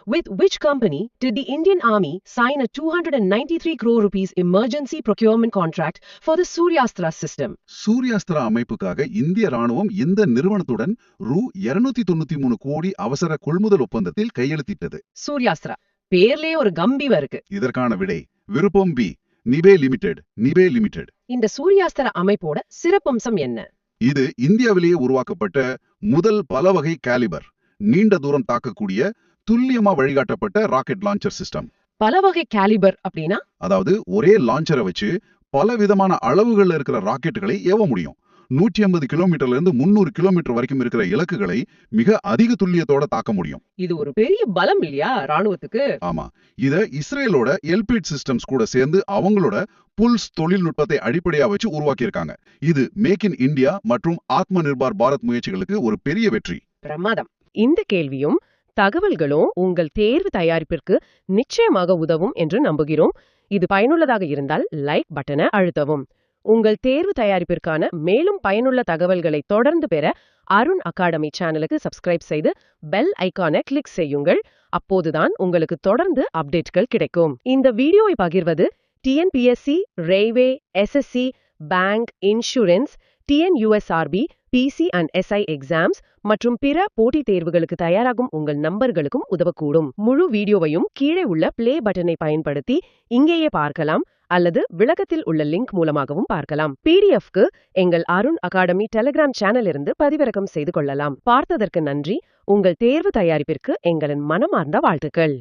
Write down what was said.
With which company did the Indian Army sign a 293 crore rupees emergency procurement contract for the Suryastra system? சூர்யாஸ்திரா அமைப்புக்காக இந்திய ராணுவம் இந்த நிறுவனத்துடன் ரூ. 293 கோடி அவசர கொள்முதல் ஒப்பந்தத்தில் கையெழுத்திட்டது. Suryastra. பேர்லயே ஒரு கம்பீரம் இருக்கு. இதற்கான விடை விருப்பம் பி, நிபே லிமிடெட். இந்த சூர்யாஸ்திர அமைப்போட சிறப்பம்சம் என்ன? இது இந்தியாவிலேயே உருவாக்கப்பட்ட முதல் பல வகை கேலிபர், நீண்ட தூரம் தாக்கக்கூடிய துல்லியமா வழிகாட்டப்பட்ட ராக்கெட் லான்ச்சர் சிஸ்டம். பல வகை கேலிபர் அப்படின்னா? அதாவது ஒரே லான்ச்சரை வச்சு பல விதமான அளவுகள்ல இருக்கிற ராக்கெட்டுகளை ஏவ முடியும். 150 கிலோமீட்டர்ல இருந்து 300 கிலோமீட்டர் வரைக்கும் இருக்கிற இலக்குகளை மிக அதிக துல்லியத்தோட தாக்க முடியும். இது ஒரு பெரிய பலம் இல்லையா ராணுவத்துக்கு? ஆமா, இத இஸ்ரேலோட எல்பிட் சிஸ்டம்ஸ் கூட சேர்ந்து அவங்களோட புல்ஸ் தொழில்நுட்பத்தை அடிப்படையா வச்சு உருவாக்கியிருக்காங்க. இது மேக் இன் இந்தியா மற்றும் ஆத்ம நிர்பார் பாரத் முயற்சிகளுக்கு ஒரு பெரிய வெற்றி. பிரமாதம். இந்த கேள்வியும் தகவல்களும் உங்கள் தேர்வு தயாரிப்பிற்கு நிச்சயமாக உதவும் என்று நம்புகிறோம். இது பயனுள்ளதாக இருந்தால் லைக் பட்டனை அழுத்தவும். உங்கள் தேர்வு தயாரிப்பிற்கான மேலும் பயனுள்ள தகவல்களை தொடர்ந்து பெற அருண் அகாடமி சேனலுக்கு சப்ஸ்கிரைப் செய்து பெல் ஐகானை கிளிக் செய்யுங்கள். அப்போதுதான் உங்களுக்கு தொடர்ந்து அப்டேட்கள் கிடைக்கும். இந்த வீடியோவை பகிர்வது TNPSC, railway, SSC, bank, insurance, TNUSRB, PC and SI exams மற்றும் பிற போட்டித் தேர்வுகளுக்கு தயாராகும் உங்கள் நண்பர்களுக்கும் உதவக்கூடும். முழு வீடியோவையும் கீழே உள்ள பிளே பட்டனை பயன்படுத்தி இங்கேயே பார்க்கலாம் அல்லது விளக்கத்தில் உள்ள லிங்க் மூலமாகவும் பார்க்கலாம். பிடிஎஃப்க்கு எங்கள் அருண் அகாடமி டெலிகிராம் சேனல் இருந்து பதிவிறக்கம் செய்து கொள்ளலாம். பார்த்ததற்கு நன்றி. உங்கள் தேர்வு தயாரிப்பிற்கு எங்களின் மனமார்ந்த வாழ்த்துக்கள்.